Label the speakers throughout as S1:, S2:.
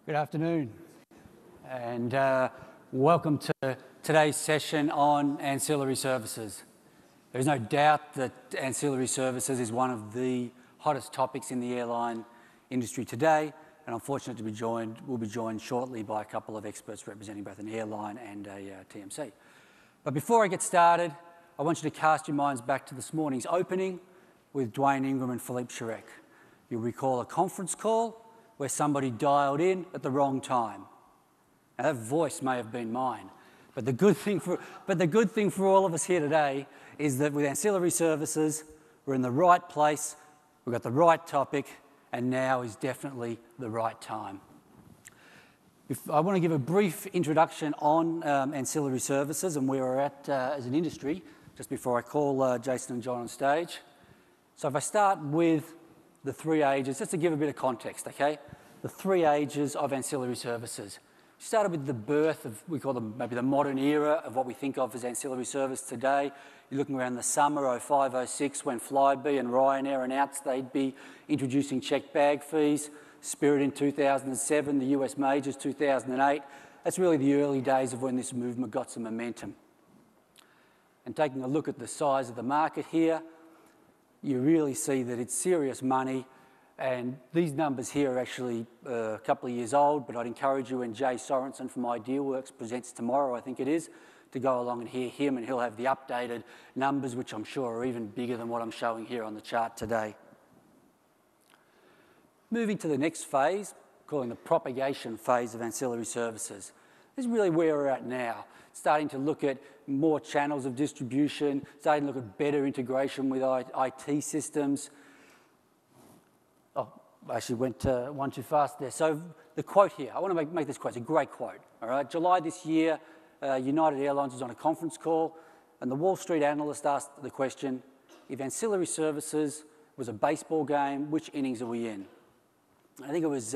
S1: Good afternoon, and welcome to today's session on ancillary services. There's no doubt that ancillary services is one of the hottest topics in the airline industry today, and I'm fortunate to be we'll be joined shortly by a couple of experts representing both an airline and a TMC. But before I get started, I want you to cast your minds back to this morning's opening with Dwayne Ingram and Philippe Chirec. You'll recall a conference call where somebody dialed in at the wrong time. Now, that voice may have been mine, but the good thing for all of us here today is that with ancillary services, we're in the right place, we've got the right topic, and now is definitely the right time. I want to give a brief introduction on ancillary services and where we're at as an industry, just before I call Jason and John on stage. So if I start with the three ages, just to give a bit of context, okay? The three ages of ancillary services. Started with the birth of, we call them maybe the modern era of what we think of as ancillary service today. You're looking around the summer 05, 06 when Flybe and Ryanair announced they'd be introducing checked bag fees. Spirit in 2007, the US majors 2008. That's really the early days of when this movement got some momentum. And taking a look at the size of the market here, you really see that it's serious money, and these numbers here are actually a couple of years old, but I'd encourage you when Jay Sorensen from Idealworks presents tomorrow, I think it is, to go along and hear him, and he'll have the updated numbers, which I'm sure are even bigger than what I'm showing here on the chart today. Moving to the next phase, calling the propagation phase of ancillary services. This is really where we're at now. Starting to look at more channels of distribution, starting to look at better integration with IT systems. Oh, I actually went one too fast there. So the quote here, I want to make this quote, it's a great quote. All right, July this year, United Airlines was on a conference call, and the Wall Street analyst asked the question, if ancillary services was a baseball game, which innings are we in? I think it was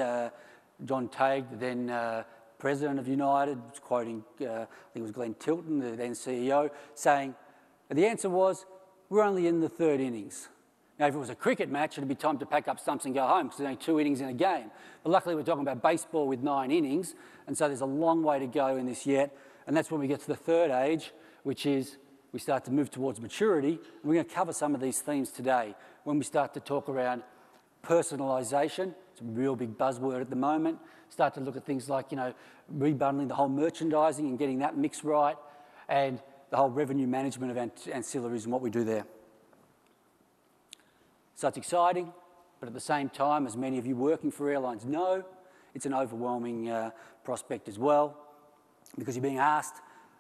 S1: John Tague, the then president of United, quoting, I think it was Glenn Tilton, the then CEO, saying, the answer was, we're only in the third innings. Now, if it was a cricket match, it'd be time to pack up stumps and go home because there's only 2 innings in a game. But luckily, we're talking about baseball with 9 innings, and so there's a long way to go in this yet. And that's when we get to the third age, which is we start to move towards maturity. And we're going to cover some of these themes today when we start to talk around personalisation. It's a real big buzzword at the moment. Start to look at things like, rebundling the whole merchandising and getting that mix right, and the whole revenue management of ancillaries and what we do there. So it's exciting, but at the same time, as many of you working for airlines know, it's an overwhelming prospect as well, because you're being asked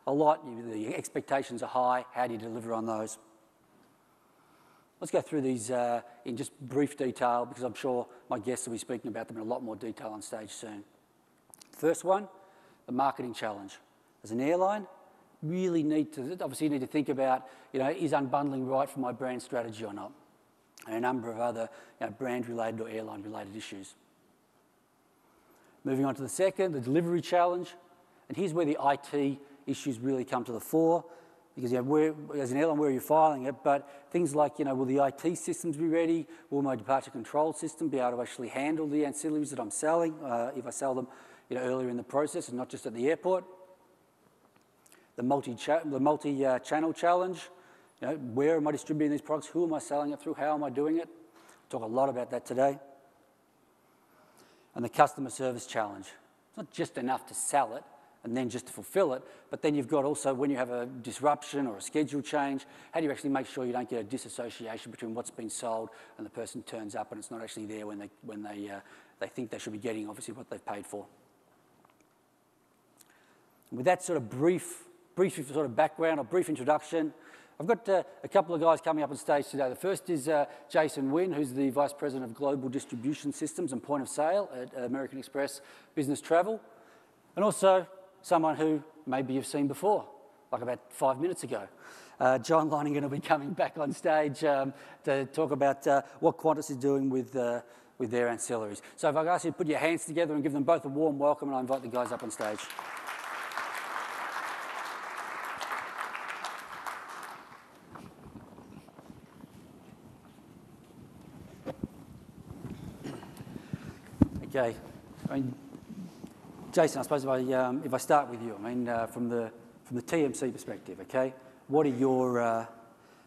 S1: a lot, the expectations are high, how do you deliver on those? Let's go through these in just brief detail, because I'm sure my guests will be speaking about them in a lot more detail on stage soon. First one, the marketing challenge. As an airline, really need to think about, is unbundling right for my brand strategy or not? And a number of other brand-related or airline-related issues. Moving on to the second, the delivery challenge. And here's where the IT issues really come to the fore. Because as an airline, where are you filing it? But things like, will the IT systems be ready? Will my departure control system be able to actually handle the ancillaries that I'm selling if I sell them earlier in the process and not just at the airport? The multi-channel challenge. Where am I distributing these products? Who am I selling it through? How am I doing it? We'll talk a lot about that today. And the customer service challenge. It's not just enough to sell it and then just to fulfill it, but then you've got also, when you have a disruption or a schedule change, how do you actually make sure you don't get a disassociation between what's been sold and the person turns up and it's not actually there when they think they should be getting, obviously, what they've paid for. And with that sort of brief sort of background or brief introduction, I've got a couple of guys coming up on stage today. The first is Jason Wynn, who's the Vice President of Global Distribution Systems and Point of Sale at American Express Business Travel, and also someone who maybe you've seen before, like about 5 minutes ago. John Loninger will be coming back on stage to talk about what Qantas is doing with their ancillaries. So if I ask you to put your hands together and give them both a warm welcome, and I invite the guys up on stage. Okay, Jason, I suppose if I start with you, I mean, from the TMC perspective, okay, what are your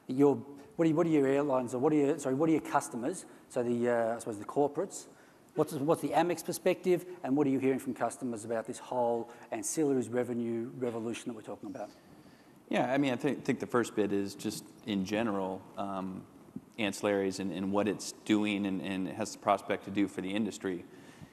S1: airlines, or what are your customers? So I suppose the corporates. What's the Amex perspective, and what are you hearing from customers about this whole ancillaries revenue revolution that we're talking about?
S2: Yeah, I mean, I think the first bit is just in general, ancillaries and what it's doing and it has the prospect to do for the industry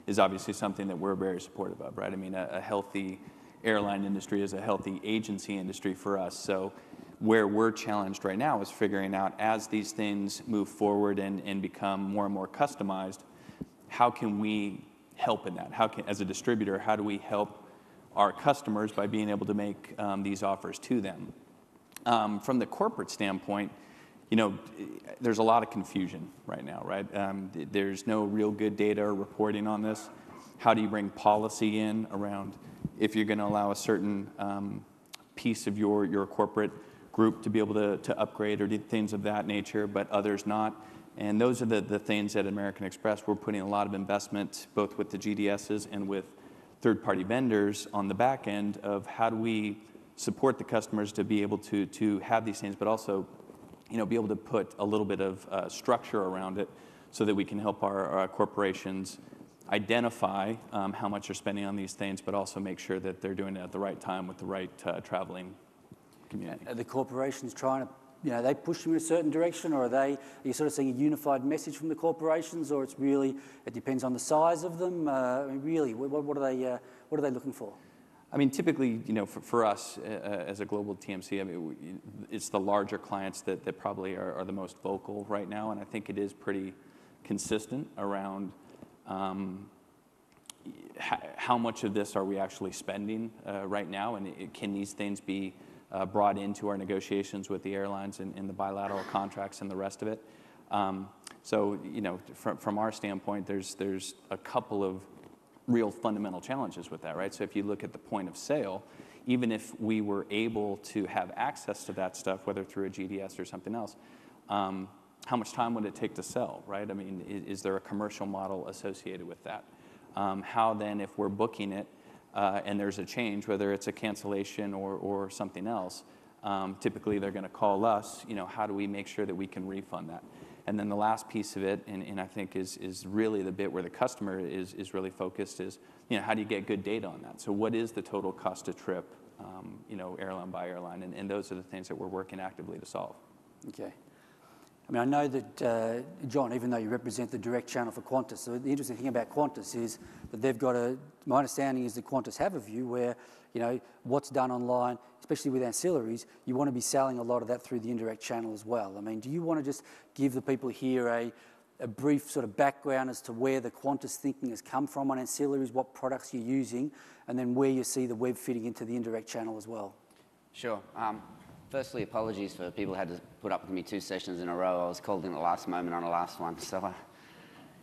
S2: is obviously something that we're very supportive of, right? I mean, a healthy airline industry is a healthy agency industry for us. So where we're challenged right now is figuring out, as these things move forward and become more and more customized, how can we help in that? As a distributor, how do we help our customers by being able to make these offers to them? From the corporate standpoint, there's a lot of confusion right now, right? There's no real good data or reporting on this. How do you bring policy in around if you're going to allow a certain piece of your corporate group to be able to upgrade or do things of that nature, but others not? And those are the things at American Express. We're putting a lot of investment, both with the GDSs and with third-party vendors on the back end of how do we support the customers to be able to have these things, but also be able to put a little bit of structure around it so that we can help our corporations identify how much they're spending on these things, but also make sure that they're doing it at the right time with the right traveling community.
S1: Are the corporations trying to, they push you in a certain direction, or are you sort of seeing a unified message from the corporations, or it depends on the size of them? I mean, really, what are they looking for?
S2: I mean, typically, for us as a global TMC, I mean, it's the larger clients that probably are the most vocal right now, and I think it is pretty consistent around how much of this are we actually spending right now, and can these things be brought into our negotiations with the airlines and the bilateral contracts and the rest of it. So, from our standpoint, there's a couple of real fundamental challenges with that, right? So if you look at the point of sale, even if we were able to have access to that stuff, whether through a GDS or something else, how much time would it take to sell, right? I mean, is there a commercial model associated with that? How then, if we're booking it, and there's a change, whether it's a cancellation or something else, typically they're going to call us, how do we make sure that we can refund that? And then the last piece of it, and I think is really the bit where the customer is really focused, is how do you get good data on that? So what is the total cost of trip, airline by airline? And those are the things that we're working actively to solve.
S1: Okay. I mean, I know that, John, even though you represent the direct channel for Qantas, so the interesting thing about Qantas is that they've got my understanding is that Qantas have a view where, what's done online, especially with ancillaries, you want to be selling a lot of that through the indirect channel as well. I mean, do you want to just give the people here a brief sort of background as to where the Qantas thinking has come from on ancillaries, what products you're using, and then where you see the web fitting into the indirect channel as well?
S3: Sure. Firstly, apologies for people who had to put up with me 2 sessions in a row. I was called in at the last moment on the last one. So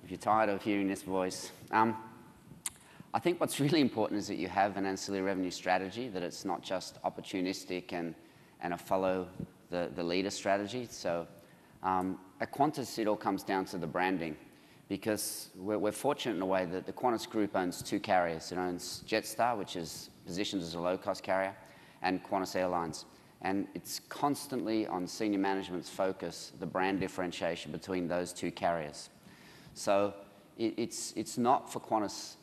S3: if you're tired of hearing this voice. I think what's really important is that you have an ancillary revenue strategy, that it's not just opportunistic and a follow the leader strategy. So at Qantas, it all comes down to the branding, because we're fortunate in a way that the Qantas Group owns 2 carriers. It owns Jetstar, which is positioned as a low-cost carrier, and Qantas Airlines. And it's constantly on senior management's focus, the brand differentiation between those 2 carriers. So it's not for Qantas,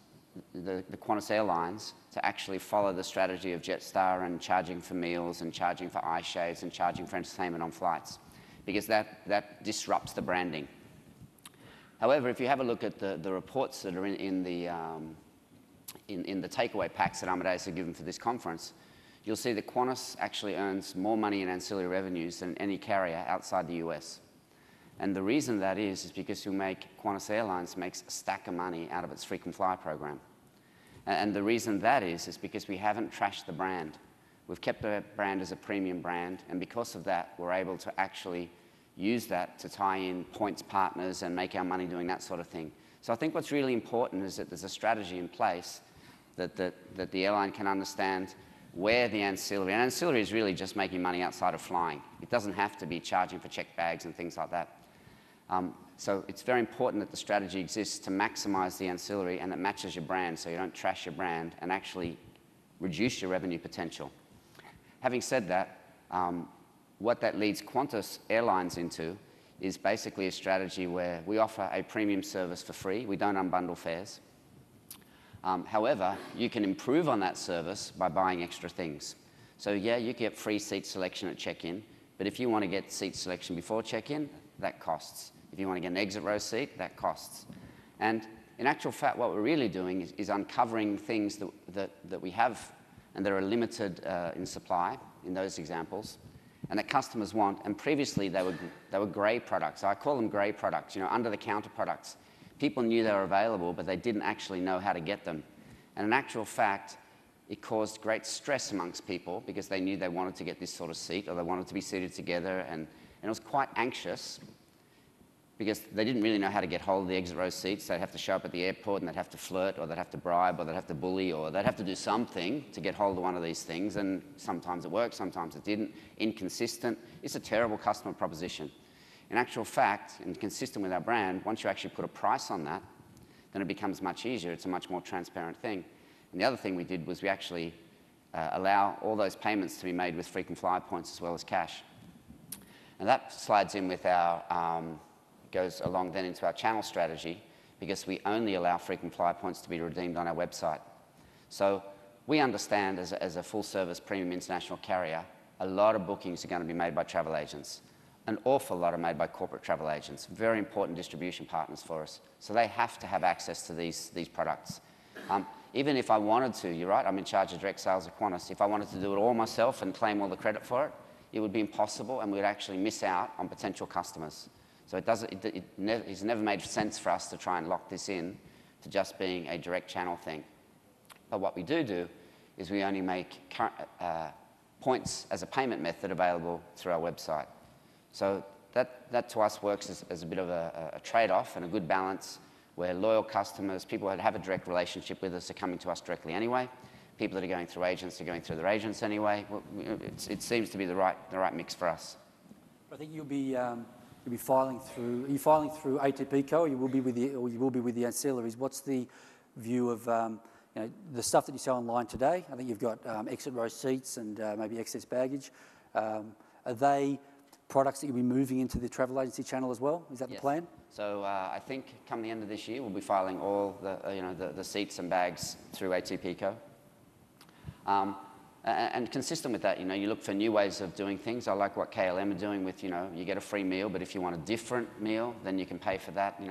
S3: the Qantas Airlines, to actually follow the strategy of Jetstar and charging for meals and charging for eye shades and charging for entertainment on flights, because that disrupts the branding. However, if you have a look at the reports that are in the takeaway packs that Amadeus have given for this conference, you'll see that Qantas actually earns more money in ancillary revenues than any carrier outside the US. And the reason that is because Qantas Airlines makes a stack of money out of its frequent flyer program. And the reason that is because we haven't trashed the brand. We've kept the brand as a premium brand, and because of that, we're able to actually use that to tie in points partners and make our money doing that sort of thing. So I think what's really important is that there's a strategy in place that the airline can understand where the ancillary is really just making money outside of flying. It doesn't have to be charging for checked bags and things like that. So it's very important that the strategy exists to maximize the ancillary and that matches your brand so you don't trash your brand and actually reduce your revenue potential. Having said that, what that leads Qantas Airlines into is basically a strategy where we offer a premium service for free. We don't unbundle fares. However, you can improve on that service by buying extra things. So yeah, you get free seat selection at check-in, but if you want to get seat selection before check-in, that costs. If you want to get an exit row seat, that costs. And in actual fact, what we're really doing is uncovering things that we have and that are limited in supply in those examples, and that customers want. And previously, they were grey products. I call them grey products, under-the-counter products. People knew they were available, but they didn't actually know how to get them. And in actual fact, it caused great stress amongst people because they knew they wanted to get this sort of seat or they wanted to be seated together, and it was quite anxious because they didn't really know how to get hold of the exit row seats. They'd have to show up at the airport and they'd have to flirt, or they'd have to bribe, or they'd have to bully, or they'd have to do something to get hold of one of these things, and sometimes it worked, sometimes it didn't. Inconsistent. It's a terrible customer proposition. In actual fact, and consistent with our brand, once you actually put a price on that, then it becomes much easier. It's a much more transparent thing. And the other thing we did was we actually allow all those payments to be made with frequent flyer points as well as cash. And that slides in with our, goes along then into our channel strategy, because we only allow frequent flyer points to be redeemed on our website. So we understand as a full-service premium international carrier, a lot of bookings are going to be made by travel agents. An awful lot are made by corporate travel agents, very important distribution partners for us. So they have to have access to these products. Even if I wanted to, you're right, I'm in charge of direct sales at Qantas. If I wanted to do it all myself and claim all the credit for it, it would be impossible, and we'd actually miss out on potential customers. So it's never made sense for us to try and lock this in to just being a direct channel thing. But what we do is we only make points as a payment method available through our website. So that to us works as a bit of a trade-off and a good balance, where loyal customers, people that have a direct relationship with us, are coming to us directly anyway. People that are going through agents are going through their agents anyway. It seems to be the right mix for us.
S1: I think you'll be filing through. Are you filing through ATPCO, or you will be with the ancillaries? What's the view of the stuff that you sell online today? I think you've got exit row seats and maybe excess baggage. Are they products that you'll be moving into the travel agency channel as well? Is that the plan?
S3: So I think come the end of this year, we'll be filing all the seats and bags through ATPCO. And consistent with that, you look for new ways of doing things. I like what KLM are doing with, you get a free meal, but if you want a different meal, then you can pay for that.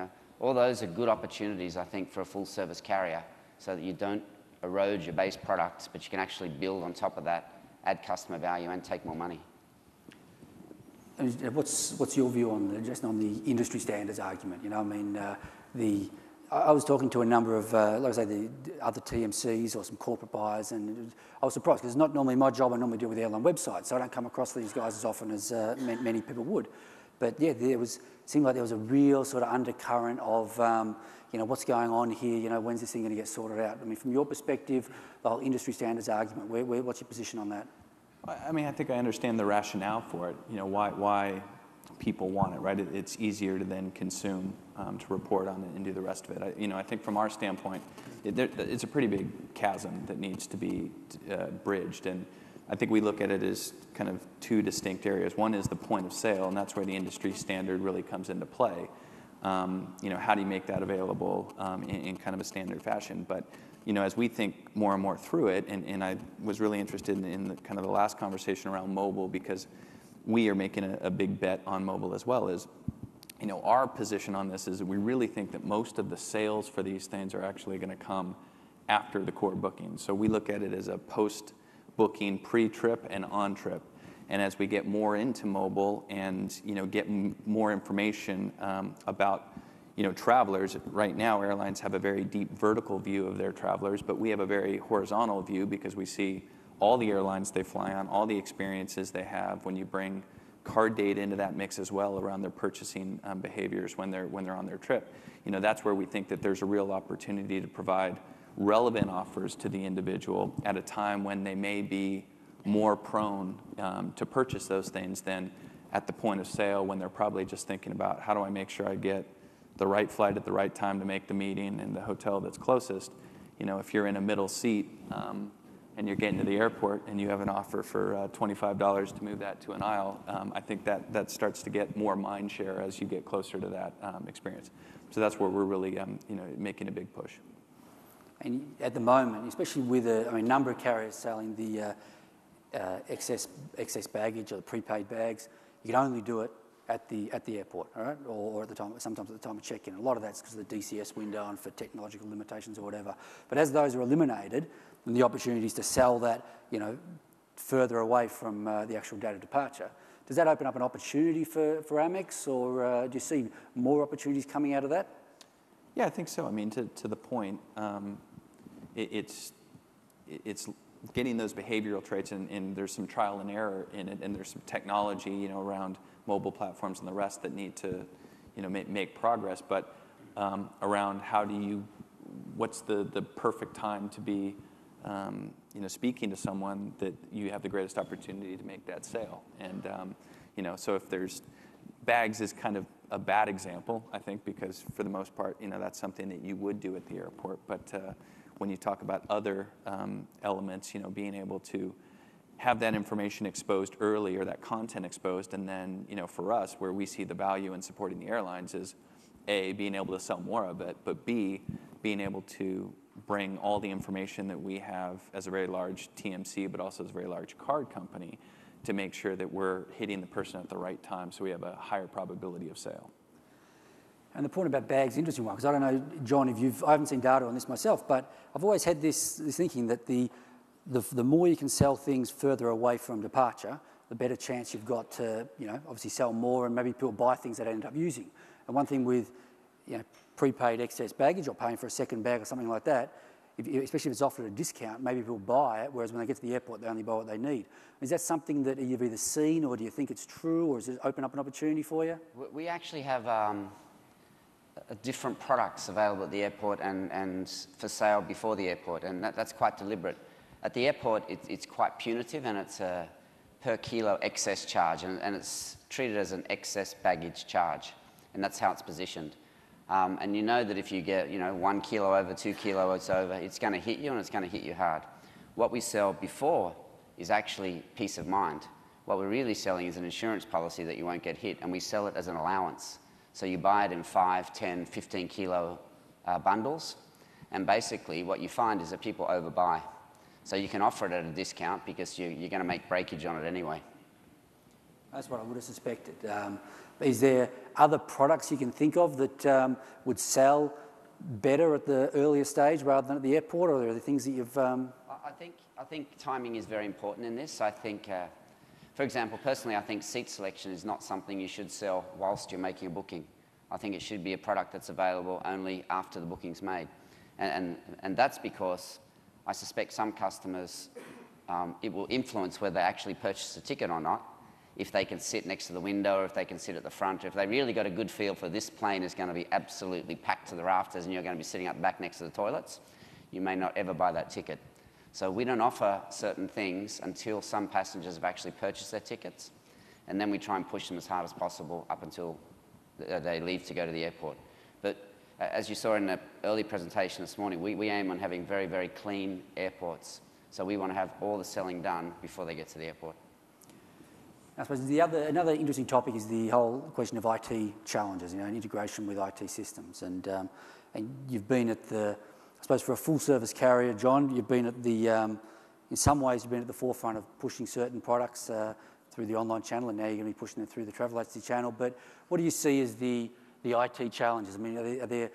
S3: All those are good opportunities, I think, for a full-service carrier, so that you don't erode your base products, but you can actually build on top of that, add customer value, and take more money.
S1: What's your view on the industry standards argument? I was talking to a number of, let's say, the other TMCs or some corporate buyers, and I was surprised because it's not normally my job. I normally deal with airline websites, so I don't come across these guys as often as many people would. But yeah, seemed like there was a real sort of undercurrent of, what's going on here? When's this thing going to get sorted out? From your perspective, the whole industry standards argument, what's your position on that?
S2: I think I understand the rationale for it. Why people want it, right? It's easier to then consume, to report on it and do the rest of it. I think from our standpoint, it's a pretty big chasm that needs to be bridged, and I think we look at it as kind of two distinct areas. One is the point of sale, and that's where the industry standard really comes into play. How do you make that available in kind of a standard fashion? But as we think more and more through it, and I was really interested in the last conversation around mobile, because we are making a big bet on mobile as well. Our position on this is we really think that most of the sales for these things are actually going to come after the core booking. So we look at it as a post-booking, pre-trip and on-trip. And as we get more into mobile and get more information about travelers, right now airlines have a very deep vertical view of their travelers, but we have a very horizontal view because we see all the airlines they fly on, all the experiences they have. When you bring card data into that mix as well around their purchasing behaviors when they're on their trip, that's where we think that there's a real opportunity to provide relevant offers to the individual at a time when they may be more prone to purchase those things than at the point of sale when they're probably just thinking about how do I make sure I get the right flight at the right time to make the meeting and the hotel that's closest. You know, if you're in a middle seat and you're getting to the airport and you have an offer for $25 to move that to an aisle, I think that starts to get more mind share as you get closer to that experience. So that's where we're really making a big push.
S1: And at the moment, especially with a number of carriers selling the excess baggage or the prepaid bags, you can only do it at the airport, all right, or at the time, sometimes at the time of check-in. A lot of that's because of the DCS window and for technological limitations or whatever. But as those are eliminated, and the opportunities to sell that, further away from the actual date of departure, does that open up an opportunity for Amex, or do you see more opportunities coming out of that?
S2: Yeah, I think so. I mean, to the point, it's getting those behavioral traits, and there's some trial and error in it, and there's some technology, around mobile platforms and the rest that need to, make progress. But around what's the perfect time to be, speaking to someone that you have the greatest opportunity to make that sale. And, so if there's bags is kind of a bad example, I think, because for the most part, that's something that you would do at the airport. But when you talk about other elements, being able to have that information exposed early, or that content exposed, and then, for us, where we see the value in supporting the airlines is A, being able to sell more of it, but B, being able to bring all the information that we have as a very large TMC, but also as a very large card company, to make sure that we're hitting the person at the right time so we have a higher probability of sale.
S1: And the point about bags is an interesting one, because I don't know, John, I haven't seen data on this myself, but I've always had this thinking that the more you can sell things further away from departure, the better chance you've got to, obviously sell more, and maybe people buy things that they end up using. And one thing with, prepaid excess baggage or paying for a second bag or something like that, especially if it's offered at a discount, maybe people buy it, whereas when they get to the airport, they only buy what they need. Is that something that you've either seen, or do you think it's true, or does it open up an opportunity for you?
S3: We actually have different products available at the airport and for sale before the airport, and that's quite deliberate. At the airport, it's quite punitive, and it's a per kilo excess charge, and it's treated as an excess baggage charge, and that's how it's positioned. And you know that if you get 1 kilo over, 2 kilos over, it's going to hit you, and it's going to hit you hard. What we sell before is actually peace of mind. What we're really selling is an insurance policy that you won't get hit, and we sell it as an allowance. So you buy it in 5, 10, 15 kilo bundles, and basically what you find is that people overbuy. So you can offer it at a discount because you're going to make breakage on it anyway.
S1: That's what I would have suspected. Is there other products you can think of that would sell better at the earlier stage rather than at the airport, or are there things that you've...
S3: I think timing is very important in this. I think, for example, personally, I think seat selection is not something you should sell whilst you're making a booking. I think it should be a product that's available only after the booking's made. And that's because I suspect some customers, it will influence whether they actually purchase a ticket or not, if they can sit next to the window, or if they can sit at the front. If they really got a good feel for this plane is going to be absolutely packed to the rafters and you're going to be sitting up back next to the toilets, you may not ever buy that ticket. So we don't offer certain things until some passengers have actually purchased their tickets, and then we try and push them as hard as possible up until they leave to go to the airport. But as you saw in the early presentation this morning, we aim on having very, very clean airports. So we want to have all the selling done before they get to the airport.
S1: I suppose another interesting topic is the whole question of IT challenges, and integration with IT systems. And you've been at I suppose for a full-service carrier, John, you've been at in some ways you've been at the forefront of pushing certain products through the online channel, and now you're going to be pushing them through the travel agency channel. But what do you see as the IT challenges? I mean, are there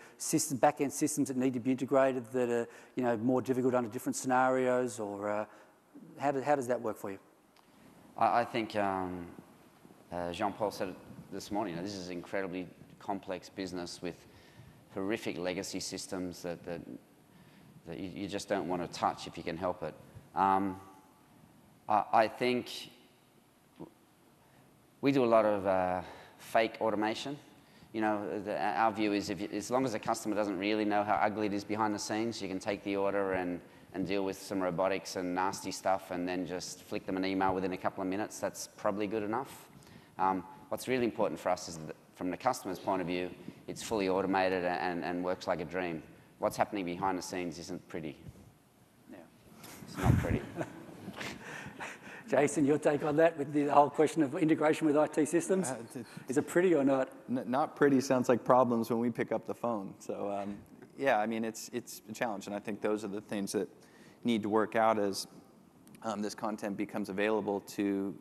S1: back-end systems that need to be integrated that are more difficult under different scenarios, or how does that work for you?
S3: I think Jean-Paul said it this morning. This is an incredibly complex business with horrific legacy systems that you just don't want to touch if you can help it. I think we do a lot of fake automation. Our view is as long as the customer doesn't really know how ugly it is behind the scenes, you can take the order and deal with some robotics and nasty stuff and then just flick them an email within a couple of minutes. That's probably good enough. What's really important for us is that from the customer's point of view, it's fully automated and works like a dream. What's happening behind the scenes isn't pretty.
S1: Yeah.
S3: It's not pretty.
S1: Jason, your take on that with the whole question of integration with IT systems? Is it pretty or not?
S2: Not pretty sounds like problems when we pick up the phone. So, yeah, I mean, it's a challenge, and I think those are the things that need to work out as this content becomes available to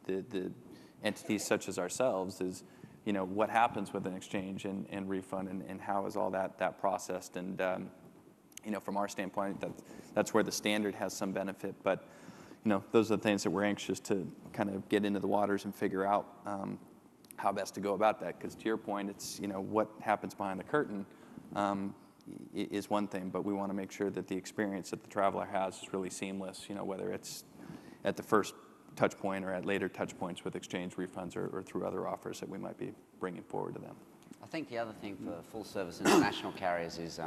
S2: the entities such as ourselves. Is what happens with an exchange and refund, and how is all that processed? And from our standpoint, that's where the standard has some benefit, but those are the things that we're anxious to kind of get into the waters and figure out how best to go about that. Because to your point, it's what happens behind the curtain is one thing, but we want to make sure that the experience that the traveler has is really seamless. Whether it's at the first touch point or at later touch points with exchange refunds or through other offers that we might be bringing forward to them.
S3: I think the other thing for full-service international carriers is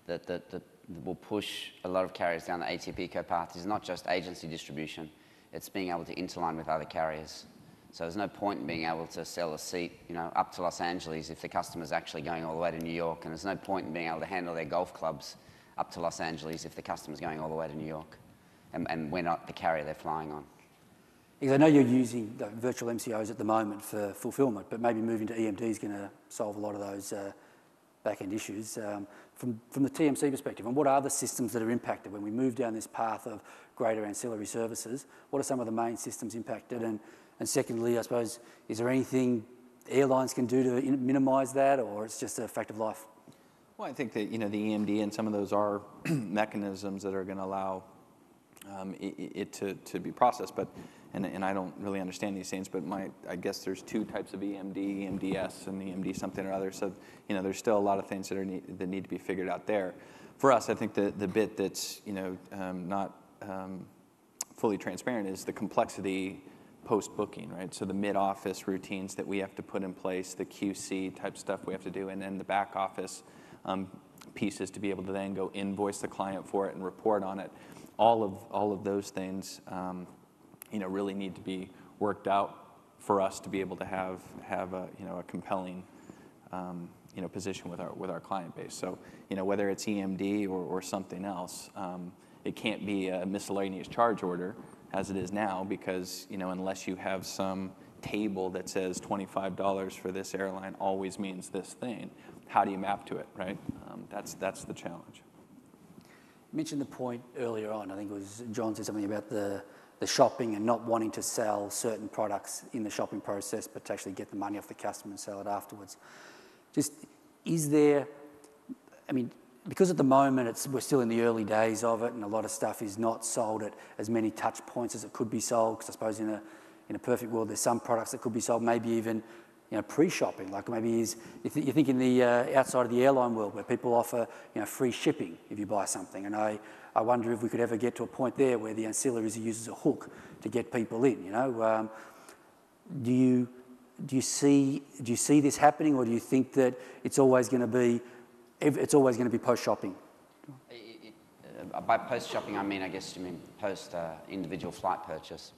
S3: that will push a lot of carriers down the ATP eco path is not just agency distribution, it's being able to interline with other carriers. So there's no point in being able to sell a seat, up to Los Angeles if the customer's actually going all the way to New York, and there's no point in being able to handle their golf clubs up to Los Angeles if the customer's going all the way to New York, and we're not the carrier they're flying on.
S1: Because I know you're using the virtual MCOs at the moment for fulfillment, but maybe moving to EMD is going to solve a lot of those back-end issues. From the TMC perspective, and what are the systems that are impacted when we move down this path of greater ancillary services? What are some of the main systems impacted? And secondly, I suppose, is there anything airlines can do to minimise that, or it's just a fact of life?
S2: Well, I think that the EMD and some of those are mechanisms that are going to allow it to be processed, but and I don't really understand these things, but I guess there's two types of EMD, EMDS and EMD something or other. So there's still a lot of things that need to be figured out there. For us, I think the bit that's not fully transparent is the complexity post-booking, right? So the mid-office routines that we have to put in place, the QC type stuff we have to do, and then the back office pieces to be able to then go invoice the client for it and report on it. All of those things, really need to be worked out for us to be able to have a compelling, position with our client base. So, whether it's EMD or something else, it can't be a miscellaneous charge order as it is now, because unless you have some table that says $25 for this airline always means this thing, how do you map to it, right? That's the challenge.
S1: You mentioned the point earlier on, I think it was John said something about the shopping and not wanting to sell certain products in the shopping process, but to actually get the money off the customer and sell it afterwards. Because at the moment we're still in the early days of it, and a lot of stuff is not sold at as many touch points as it could be sold, because I suppose in a perfect world there's some products that could be sold maybe even pre-shopping, like maybe you think in the outside of the airline world where people offer free shipping if you buy something, and I wonder if we could ever get to a point there where the ancillaries are used as a hook to get people in. Do you see this happening, or do you think that it's always going to be post-shopping?
S3: By post-shopping, I guess you mean post individual flight purchase.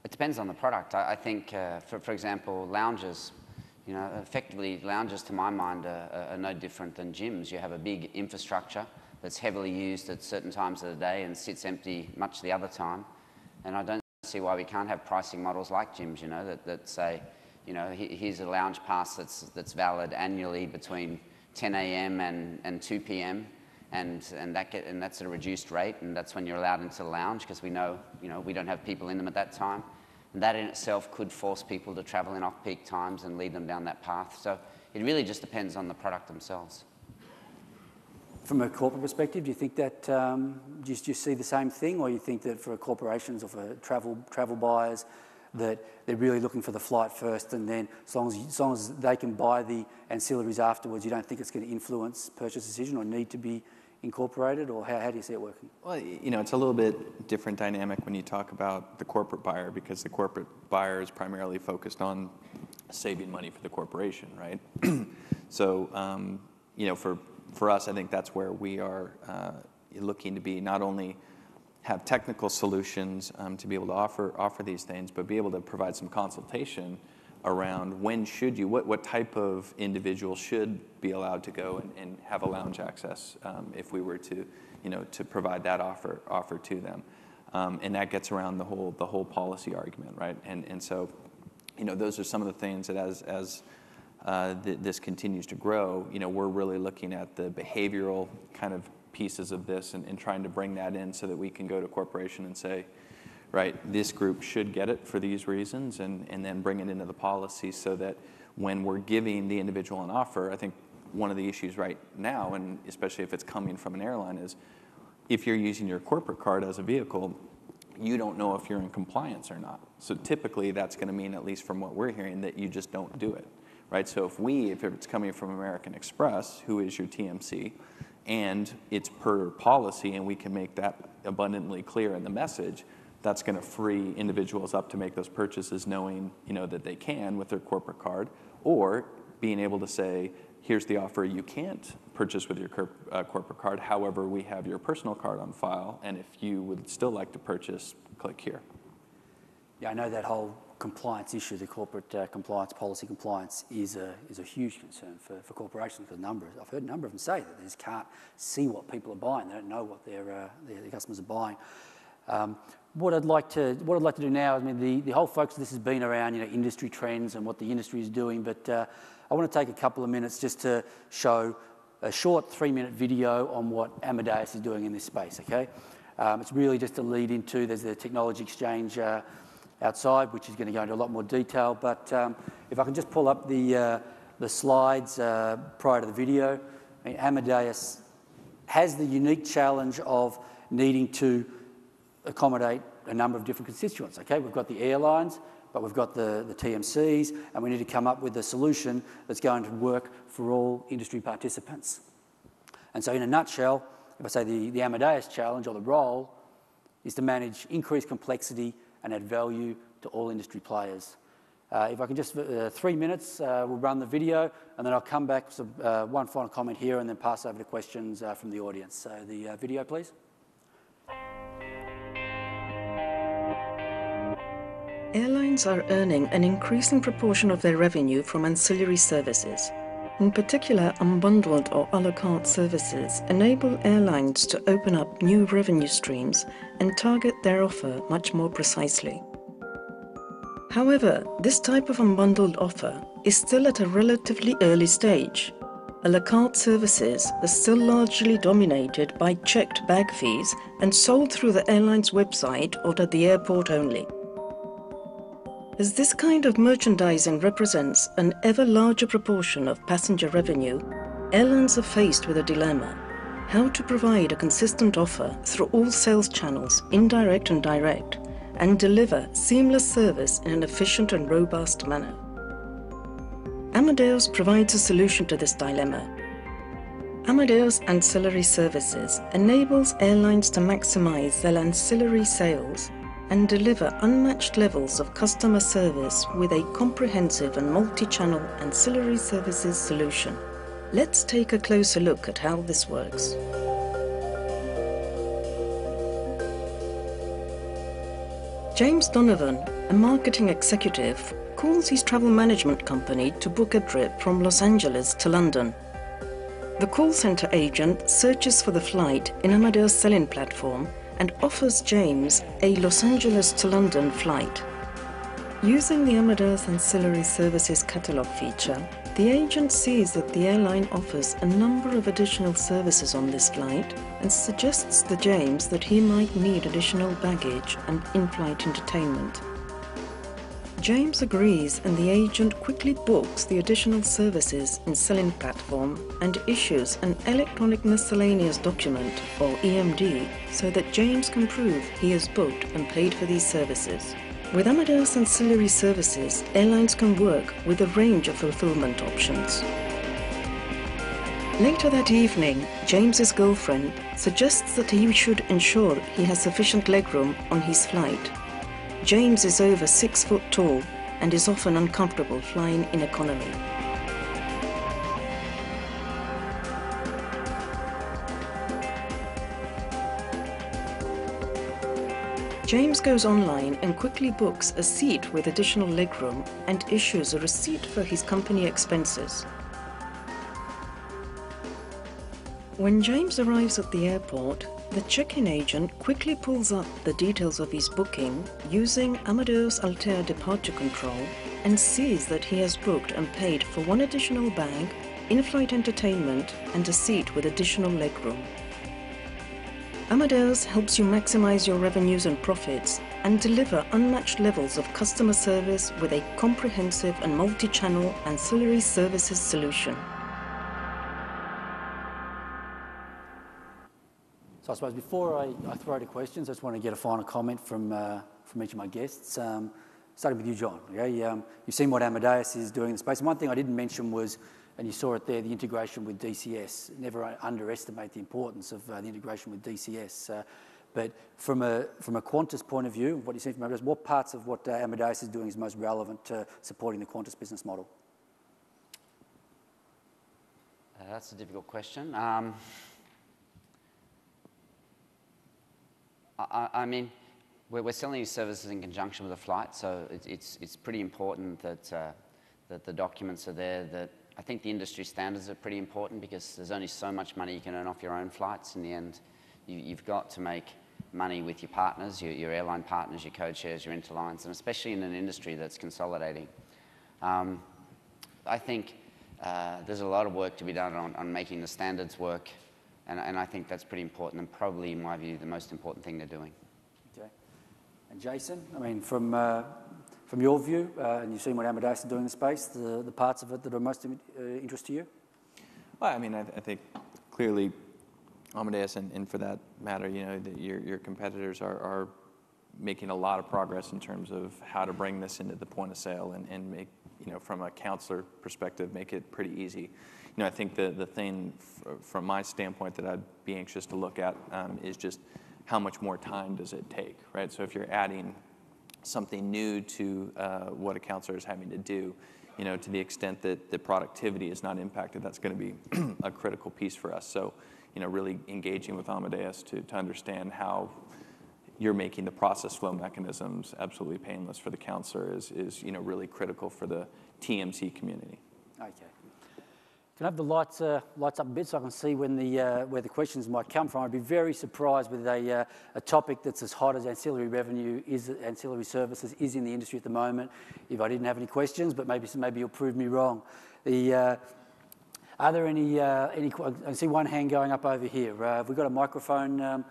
S3: It depends on the product. I think, for example, lounges, effectively lounges to my mind are no different than gyms. You have a big infrastructure that's heavily used at certain times of the day and sits empty much the other time. And I don't see why we can't have pricing models like gyms, that say, here's a lounge pass that's valid annually between 10 a.m. and 2 p.m. And that's at a reduced rate, and that's when you're allowed into the lounge, because we know, we don't have people in them at that time. And that in itself could force people to travel in off-peak times and lead them down that path. So it really just depends on the product themselves.
S1: From a corporate perspective, do you think that, do you see the same thing, or you think that for corporations or for travel buyers, that they're really looking for the flight first, and then as long as they can buy the ancillaries afterwards, you don't think it's going to influence purchase decision or need to be incorporated, or how do you see it working?
S2: Well, it's a little bit different dynamic when you talk about the corporate buyer, because the corporate buyer is primarily focused on saving money for the corporation, right? So, for us, I think that's where we are looking to be not only have technical solutions to be able to offer these things, but be able to provide some consultation around when should you, what type of individual should be allowed to go and have a lounge access if we were to, to provide that offer to them. And that gets around the whole policy argument, right? And so, those are some of the things that as this continues to grow, we're really looking at the behavioral kind of pieces of this and trying to bring that in so that we can go to corporation and say, right, this group should get it for these reasons, and then bring it into the policy so that when we're giving the individual an offer, I think one of the issues right now, and especially if it's coming from an airline, is if you're using your corporate card as a vehicle, you don't know if you're in compliance or not. So typically that's going to mean, at least from what we're hearing, that you just don't do it, right? So if it's coming from American Express, who is your TMC, and it's per policy, and we can make that abundantly clear in the message, that's going to free individuals up to make those purchases knowing, that they can with their corporate card, or being able to say, here's the offer, you can't purchase with your corporate card, however, we have your personal card on file, and if you would still like to purchase, click here.
S1: Yeah, I know that whole compliance issue, the corporate compliance, policy compliance, is a huge concern for corporations, because I've heard a number of them say that they just can't see what people are buying. They don't know what their customers are buying. What I'd like to do now, the whole focus of this has been around industry trends and what the industry is doing, but I want to take a couple of minutes just to show a short 3-minute video on what Amadeus is doing in this space, okay? It's really just a lead into, there's the technology exchange outside, which is going to go into a lot more detail, but if I can just pull up the slides prior to the video. Amadeus has the unique challenge of needing to accommodate a number of different constituents, okay? We've got the airlines, but we've got the TMCs, and we need to come up with a solution that's going to work for all industry participants. And so in a nutshell, if I say the Amadeus challenge, or the role, is to manage increased complexity and add value to all industry players. If I can just, 3 minutes, we'll run the video, and then I'll come back with one final comment here, and then pass over to questions from the audience. So the video, please.
S4: Airlines are earning an increasing proportion of their revenue from ancillary services. In particular, unbundled or a la carte services enable airlines to open up new revenue streams and target their offer much more precisely. However, this type of unbundled offer is still at a relatively early stage. A la carte services are still largely dominated by checked bag fees and sold through the airline's website or at the airport only. As this kind of merchandising represents an ever larger proportion of passenger revenue, airlines are faced with a dilemma: how to provide a consistent offer through all sales channels, indirect and direct, and deliver seamless service in an efficient and robust manner. Amadeus provides a solution to this dilemma. Amadeus Ancillary Services enables airlines to maximize their ancillary sales and deliver unmatched levels of customer service with a comprehensive and multi-channel ancillary services solution. Let's take a closer look at how this works. James Donovan, a marketing executive, calls his travel management company to book a trip from Los Angeles to London. The call center agent searches for the flight in Amadeus selling platform and offers James a Los Angeles to London flight. Using the Amadeus Ancillary Services catalog feature, the agent sees that the airline offers a number of additional services on this flight and suggests to James that he might need additional baggage and in-flight entertainment. James agrees, and the agent quickly books the additional services in selling platform and issues an electronic miscellaneous document, or EMD, so that James can prove he has booked and paid for these services. With Amadeus Ancillary Services, airlines can work with a range of fulfillment options. Later that evening, James's girlfriend suggests that he should ensure he has sufficient legroom on his flight. James is over 6 foot tall and is often uncomfortable flying in economy. James goes online and quickly books a seat with additional legroom and issues a receipt for his company expenses. When James arrives at the airport, the check-in agent quickly pulls up the details of his booking using Amadeus Altair departure control and sees that he has booked and paid for one additional bag, in-flight entertainment, and a seat with additional legroom. Amadeus helps you maximize your revenues and profits and deliver unmatched levels of customer service with a comprehensive and multi-channel ancillary services solution.
S1: So I suppose before I throw to questions, I just want to get a final comment from each of my guests. Starting with you, John. Okay? You've seen what Amadeus is doing in the space. And one thing I didn't mention was, and you saw it there, the integration with DCS. Never underestimate the importance of the integration with DCS. But from a Qantas point of view, what you see from Amadeus, what parts of what Amadeus is doing is most relevant to supporting the Qantas business model?
S3: That's a difficult question. I mean, we're selling these services in conjunction with a flight, so it's pretty important that the documents are there. That I think the industry standards are pretty important because there's only so much money you can earn off your own flights. In the end, you've got to make money with your partners, your airline partners, your code shares, your interlines, and especially in an industry that's consolidating. I think there's a lot of work to be done on making the standards work. And I think that's pretty important and probably, in my view, the most important thing they're doing.
S1: Okay. And Jason, I mean, from your view, and you've seen what Amadeus is doing in the space, the parts of it that are most interest to you?
S2: Well, I mean, I think clearly Amadeus, and for that matter, you know, your competitors are making a lot of progress in terms of how to bring this into the point of sale and make, you know, from a counselor perspective, make it pretty easy. You know, I think the thing from my standpoint that I'd be anxious to look at is just how much more time does it take, right? So if you're adding something new to what a counselor is having to do, you know, to the extent that the productivity is not impacted, that's going to be a critical piece for us. So, you know, really engaging with Amadeus to understand how you're making the process flow mechanisms absolutely painless for the counselor is you know, really critical for the TMC community.
S1: Okay. Can I have the lights up a bit so I can see when where the questions might come from? I'd be very surprised with a topic that's as hot as ancillary ancillary services is in the industry at the moment. If I didn't have any questions, but maybe you'll prove me wrong. Are there any? I see one hand going up over here. Have we got a microphone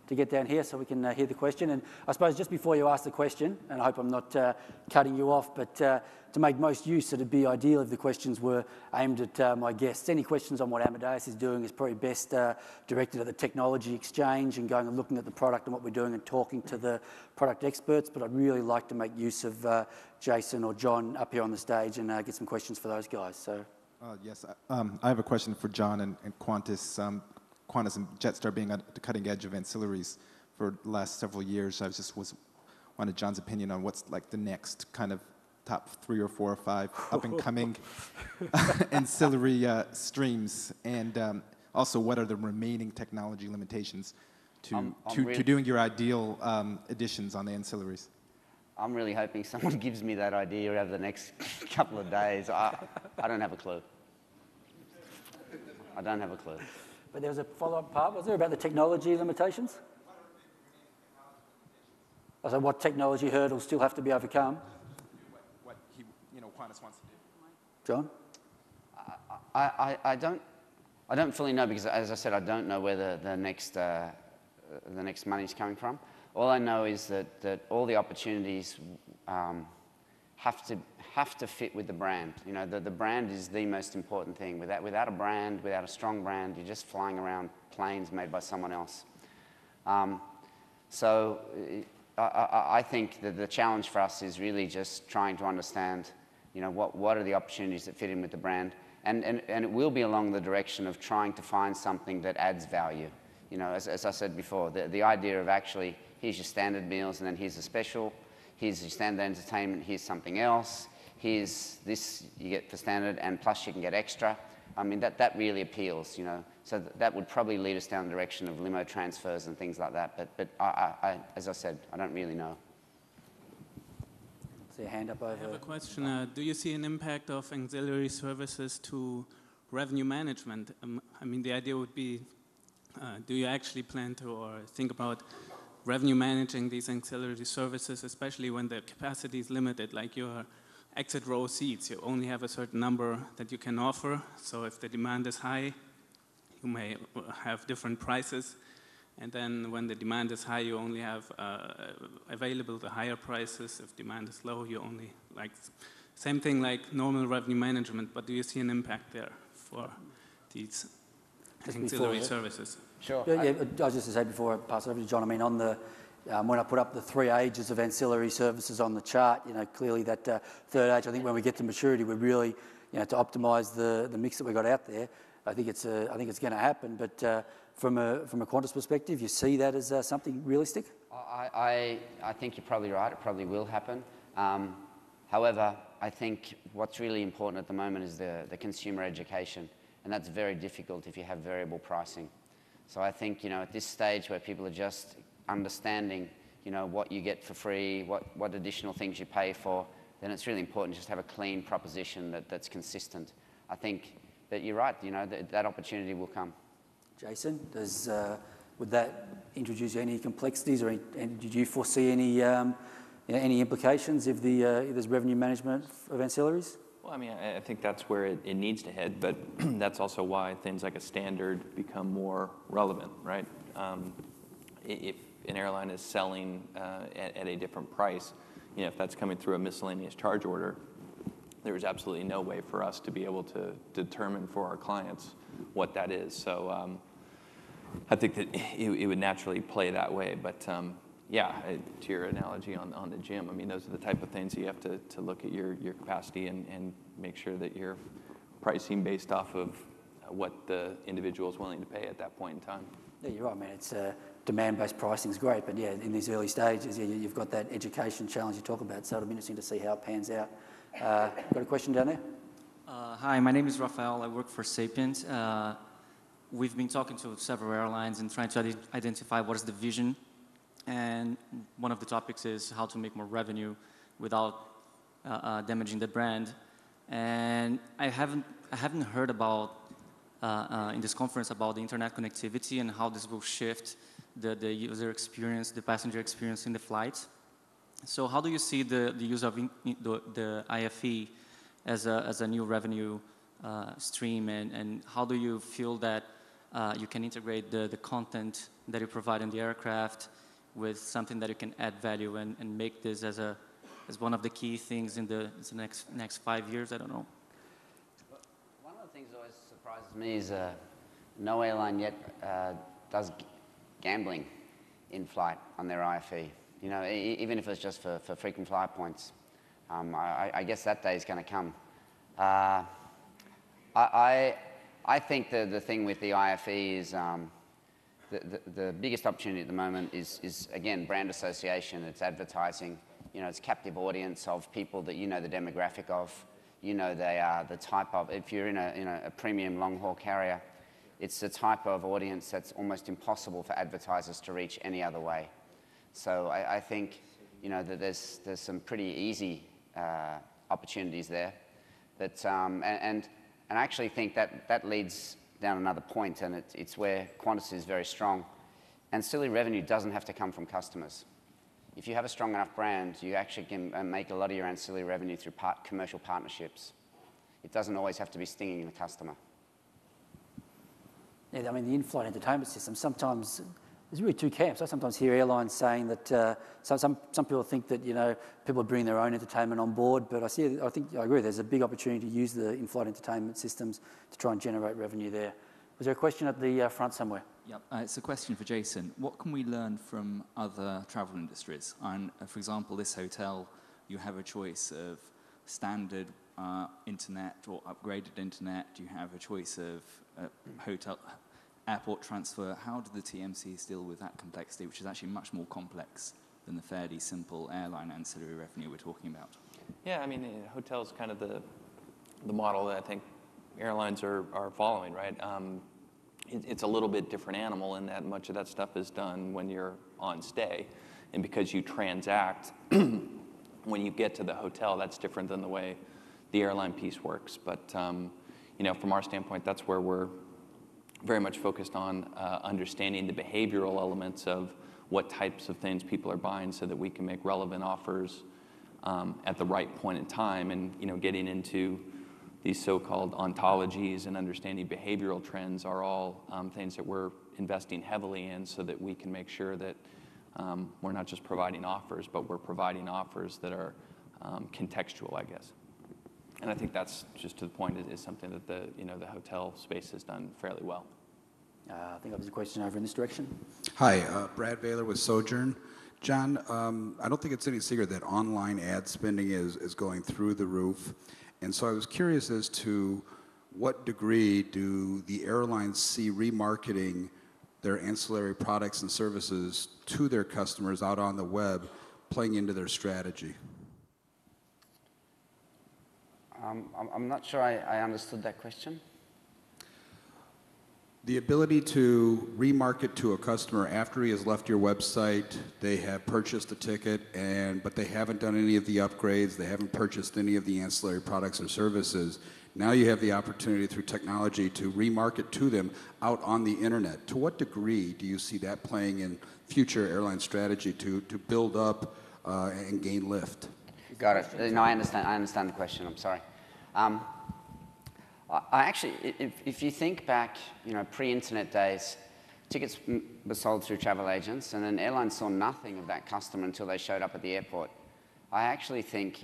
S1: to get down here so we can hear the question? And I suppose just before you ask the question, and I hope I'm not cutting you off, but to make most use, it'd be ideal if the questions were aimed at my guests. Any questions on what Amadeus is doing is probably best directed at the technology exchange and going and looking at the product and what we're doing and talking to the product experts, but I'd really like to make use of Jason or John up here on the stage and get some questions for those guys. So.
S5: Yes, I have a question for John and Qantas. Qantas and Jetstar being at the cutting edge of ancillaries for the last several years. I wanted John's opinion on what's like the next kind of top 3 or 4 or 5 up and coming ancillary streams, and also what are the remaining technology limitations to doing your ideal additions on the ancillaries?
S3: I'm really hoping someone gives me that idea over the next couple of days. I don't have a clue. I don't have a clue.
S1: But there was a follow-up part, was there, about the technology limitations? So what technology hurdles still have to be overcome?
S5: What Qantas wants to do.
S1: John?
S3: I don't fully know because, as I said, I don't know where the next money's coming from. All I know is that all the opportunities have to fit with the brand. You know, the brand is the most important thing. Without a brand, without a strong brand, you're just flying around planes made by someone else. So I think that the challenge for us is really just trying to understand, you know, what are the opportunities that fit in with the brand, and it will be along the direction of trying to find something that adds value. You know, as I said before, the idea of actually, here's your standard meals and then here's a special, here's your standard entertainment, here's something else, here's this you get for standard and plus you can get extra. I mean, that really appeals, you know. So that would probably lead us down the direction of limo transfers and things like that. But as I said, I don't really know.
S1: See a hand up over.
S6: I have a question. Do you see an impact of ancillary services to revenue management? I mean, the idea would be, do you actually plan to or think about revenue managing these ancillary services, especially when the capacity is limited, like your exit row seats? You only have a certain number that you can offer. So if the demand is high, you may have different prices. And then when the demand is high, you only have available the higher prices. If demand is low, you only, like, same thing like normal revenue management, but do you see an impact there for these ancillary services?
S3: Sure.
S1: Yeah, I was just to say before I pass it over to John, I mean, on the, when I put up the 3 ages of ancillary services on the chart, you know, clearly that third age, I think when we get to maturity, we really, you know, to optimise the mix that we got out there, I think it's going to happen. But from a Qantas perspective, you see that as something realistic?
S3: I think you're probably right. It probably will happen. However, I think what's really important at the moment is the consumer education, and that's very difficult if you have variable pricing. So I think, you know, at this stage where people are just understanding, you know, what you get for free, what additional things you pay for, then it's really important just to have a clean proposition that's consistent. I think that you're right, you know, that opportunity will come.
S1: Jason, would that introduce any complexities, or did you foresee any implications if there's revenue management of ancillaries?
S2: Well, I mean, I think that's where it needs to head, but that's also why things like a standard become more relevant, right? If an airline is selling at a different price, you know, if that's coming through a miscellaneous charge order, there's absolutely no way for us to be able to determine for our clients what that is. So I think that it would naturally play that way, but yeah, to your analogy on the gym, I mean, those are the type of things you have to look at your capacity and make sure that you're pricing based off of what the individual is willing to pay at that point in time.
S1: Yeah, you're right, man. It's demand-based pricing is great, but yeah, in these early stages, yeah, you've got that education challenge you talk about, so it'll be interesting to see how it pans out. Got a question down there?
S7: Hi, my name is Rafael. I work for Sapient. We've been talking to several airlines and trying to identify what is the vision. And one of the topics is how to make more revenue without damaging the brand. And I haven't heard about in this conference about the internet connectivity and how this will shift the user experience, the passenger experience in the flight. So how do you see the use of the IFE as a new revenue stream, and how do you feel that you can integrate the content that you provide in the aircraft with something that you can add value and make this as one of the key things in the next 5 years? I don't know.
S3: One of the things that always surprises me is no airline yet does gambling in flight on their IFE. You know, even if it's just for frequent flyer points. I guess that day is going to come. I think the thing with the IFE is the biggest opportunity at the moment is again, brand association. It's advertising. You know, it's captive audience of people that you know the demographic of. You know, they are the type of, if you're in a premium long-haul carrier, it's the type of audience that's almost impossible for advertisers to reach any other way. So I think, you know, that there's some pretty easy opportunities there. But, and I actually think that leads down another point, and it's where Qantas is very strong. Ancillary revenue doesn't have to come from customers. If you have a strong enough brand, you actually can make a lot of your ancillary revenue through commercial partnerships. It doesn't always have to be stinging the customer.
S1: Yeah, I mean, the in-flight entertainment system, sometimes there's really two camps. I sometimes hear airlines saying that some people think that, you know, people are bringing their own entertainment on board, but I think I agree, there's a big opportunity to use the in-flight entertainment systems to try and generate revenue there. Was there a question at the front somewhere?
S8: Yep, it's a question for Jason. What can we learn from other travel industries? And for example, this hotel, you have a choice of standard internet or upgraded internet. You have a choice of hotel airport transfer. How do the TMCs deal with that complexity, which is actually much more complex than the fairly simple airline ancillary revenue we're talking about?
S2: Yeah, I mean, hotel is kind of the model that I think airlines are following, right? It's a little bit different animal in that much of that stuff is done when you're on stay. And because you transact, when you get to the hotel, that's different than the way the airline piece works. But you know, from our standpoint, that's where we're very much focused on understanding the behavioral elements of what types of things people are buying so that we can make relevant offers at the right point in time, and you know, getting into these so-called ontologies and understanding behavioral trends are all things that we're investing heavily in so that we can make sure that we're not just providing offers, but we're providing offers that are contextual, I guess. And I think that's just to the point is something that the hotel space has done fairly well.
S1: I think that was a question over in this direction.
S9: Hi, Brad Baylor with Sojourn. John, I don't think it's any secret that online ad spending is going through the roof. And so I was curious as to what degree do the airlines see remarketing their ancillary products and services to their customers out on the web playing into their strategy?
S3: I'm not sure I understood that question.
S9: The ability to remarket to a customer after he has left your website, they have purchased a ticket, but they haven't done any of the upgrades, they haven't purchased any of the ancillary products or services. Now you have the opportunity through technology to remarket to them out on the internet. To what degree do you see that playing in future airline strategy to build up and gain lift?
S3: Got it. No, I understand the question. I'm sorry. I actually, if you think back, you know, pre-internet days, tickets were sold through travel agents, and then airlines saw nothing of that customer until they showed up at the airport. I actually think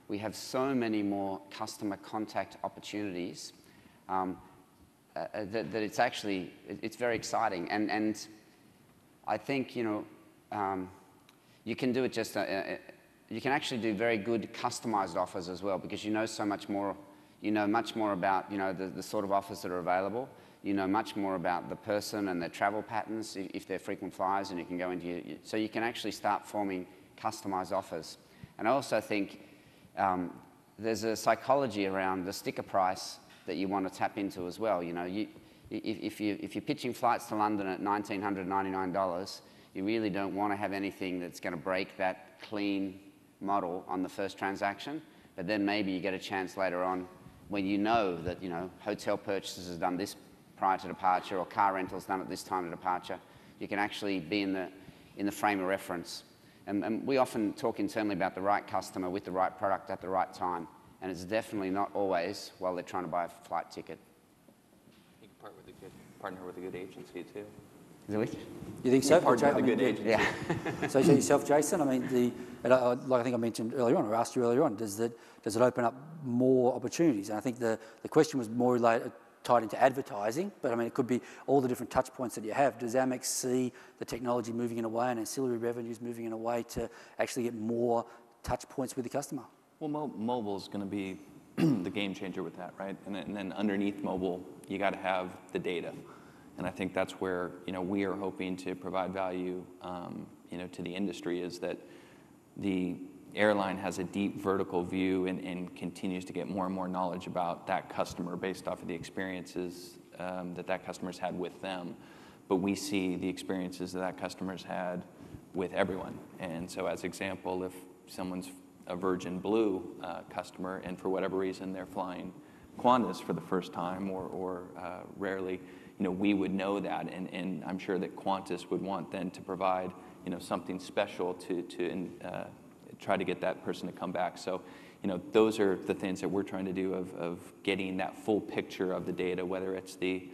S3: we have so many more customer contact opportunities that it's actually, it's very exciting. And I think, you know, you can do it just, you can actually do very good customized offers as well, because you know so much more. You know much more about, you know, the sort of offers that are available. You know much more about the person and their travel patterns, if they're frequent flyers, and you can go into so you can actually start forming customized offers. And I also think there's a psychology around the sticker price that you want to tap into as well. You know, if you're pitching flights to London at $1,999, you really don't want to have anything that's going to break that clean model on the first transaction. But then maybe you get a chance later on when you know that, you know, hotel purchases is done this prior to departure, or car rentals done at this time of departure. You can actually be in the frame of reference. And we often talk internally about the right customer with the right product at the right time. And it's definitely not always while they're trying to buy a flight ticket.
S2: You can partner with a good agency too.
S3: Really?
S1: You think so?
S2: Partner with a good agency.
S3: Yeah.
S1: So yourself, Jason, I mean, like I think I mentioned earlier on, or asked you earlier on, does it open up more opportunities? And I think the question was more tied into advertising, but I mean, it could be all the different touch points that you have. Does Amex see the technology moving in a way and ancillary revenues moving in a way to actually get more touch points with the customer?
S2: Well, mobile is going to be the game changer with that, right? And then underneath mobile, you got to have the data. And I think that's where, you know, we are hoping to provide value, you know, to the industry, is that the airline has a deep vertical view and continues to get more and more knowledge about that customer based off of the experiences that customer's had with them. But we see the experiences that customer's had with everyone. And so as example, if someone's a Virgin Blue customer and for whatever reason they're flying Qantas for the first time or rarely, you know, we would know that, and I'm sure that Qantas would want then to provide, you know, something special to try to get that person to come back. So, you know, those are the things that we're trying to do of getting that full picture of the data, whether it's the,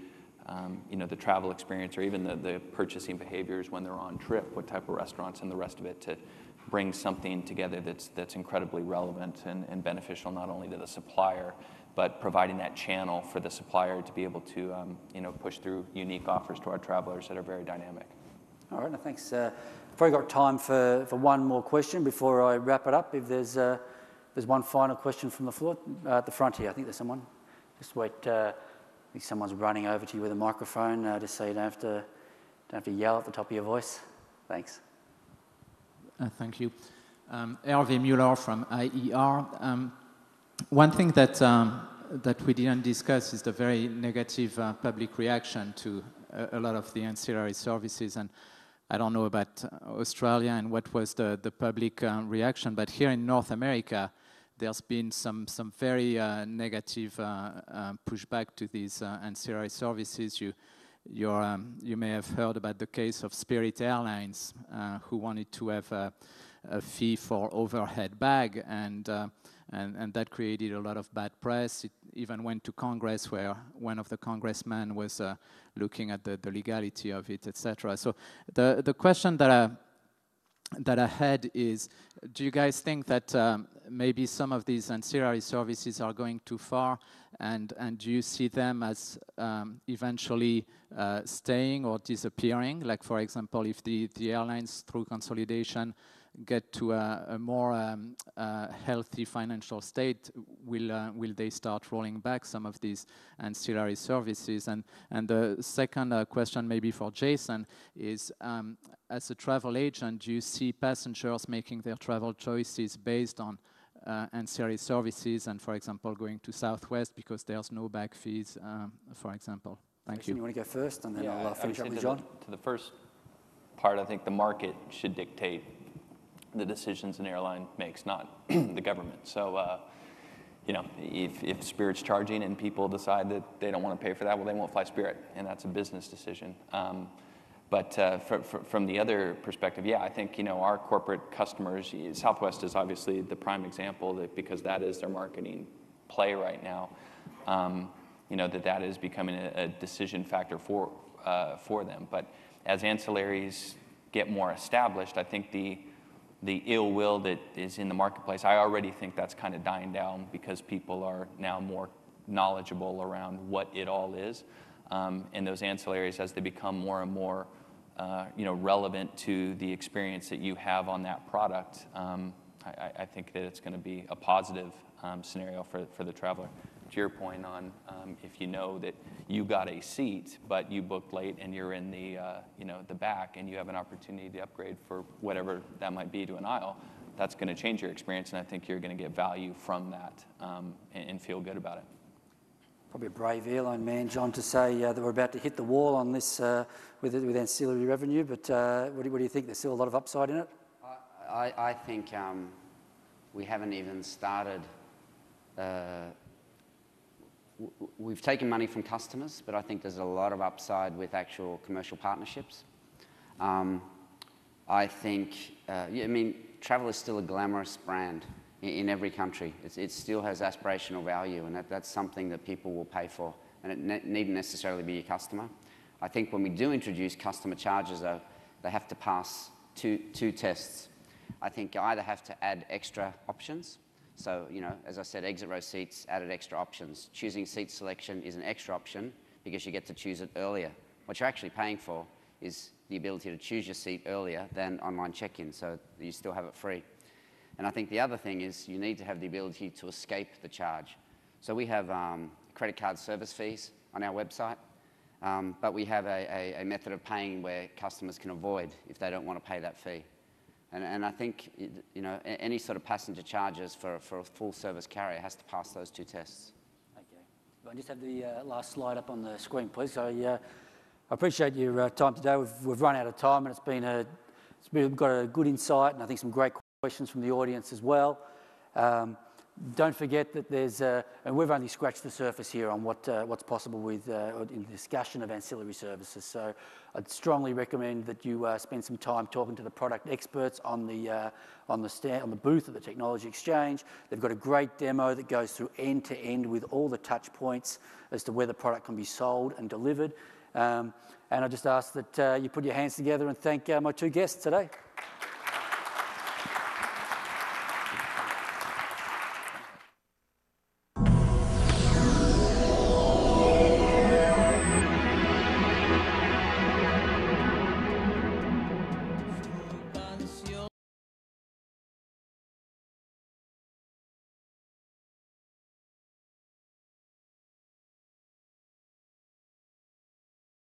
S2: you know, the travel experience or even the purchasing behaviors when they're on trip, what type of restaurants and the rest of it, to bring something together that's incredibly relevant and beneficial not only to the supplier, but providing that channel for the supplier to be able to, you know, push through unique offers to our travelers that are very dynamic.
S1: All right, no, thanks. Probably got time for one more question before I wrap it up. If there's one final question from the floor at the front here, I think there's someone. Just wait. I think someone's running over to you with a microphone, just so you don't have to yell at the top of your voice. Thanks.
S10: Thank you. Hervé Muller from IER. One thing that that we didn't discuss is the very negative public reaction to a lot of the ancillary services. And I don't know about Australia and what was the public reaction, but here in North America, there's been some very negative pushback to these ancillary services. You may have heard about the case of Spirit Airlines, who wanted to have a fee for overhead bag, and that created a lot of bad press. It even went to Congress, where one of the congressmen was looking at the legality of it, etc. So the question that I had is, do you guys think that maybe some of these ancillary services are going too far, and do you see them as eventually staying or disappearing? Like, for example, if the airlines, through consolidation, get to a more healthy financial state, will they start rolling back some of these ancillary services? And the second question, maybe for Jason, is as a travel agent, do you see passengers making their travel choices based on ancillary services, and, for example, going to Southwest because there's no bag fees, for example? Thank you.
S1: You want to go first, and then I'll finish up with John?
S2: To the first part, I think the market should dictate the decisions an airline makes, not the government. So, you know, if Spirit's charging and people decide that they don't want to pay for that, well, they won't fly Spirit, and that's a business decision. But from the other perspective, yeah, I think, you know, our corporate customers, Southwest is obviously the prime example, because that is their marketing play right now. You know, that is becoming a decision factor for them. But as ancillaries get more established, I think the ill will that is in the marketplace, I already think that's kind of dying down, because people are now more knowledgeable around what it all is. And those ancillaries, as they become more and more you know, relevant to the experience that you have on that product, I think that it's going to be a positive scenario for the traveler. To your point on if you know that you got a seat, but you booked late and you're in the you know, the back, and you have an opportunity to upgrade for whatever that might be to an aisle, that's going to change your experience, and I think you're going to get value from that and feel good about it.
S1: Probably a brave airline man, John, to say that we're about to hit the wall on this with ancillary revenue, but what do you think? There's still a lot of upside in it?
S3: I think we haven't even started. We've taken money from customers, but I think there's a lot of upside with actual commercial partnerships. I think, I mean, travel is still a glamorous brand in every country. It still has aspirational value, and that's something that people will pay for, and it needn't necessarily be your customer. I think when we do introduce customer charges, though, they have to pass two tests. I think you either have to add extra options. So, you know, as I said, exit row seats, added extra options. Choosing seat selection is an extra option because you get to choose it earlier. What you're actually paying for is the ability to choose your seat earlier than online check-in, so you still have it free. And I think the other thing is you need to have the ability to escape the charge. So we have credit card service fees on our website, but we have a method of paying where customers can avoid if they don't want to pay that fee. And I think, you know, any sort of passenger charges for a full-service carrier has to pass those two tests.
S1: Okay. Well, I just have the last slide up on the screen, please. So I appreciate your time today. We've run out of time, and we've got a good insight, and I think some great questions from the audience as well. Don't forget that there's, and we've only scratched the surface here on what's possible with in the discussion of ancillary services. So I'd strongly recommend that you spend some time talking to the product experts on the booth at the Technology Exchange. They've got a great demo that goes through end to end with all the touch points as to where the product can be sold and delivered. And I just ask that you put your hands together and thank my two guests today.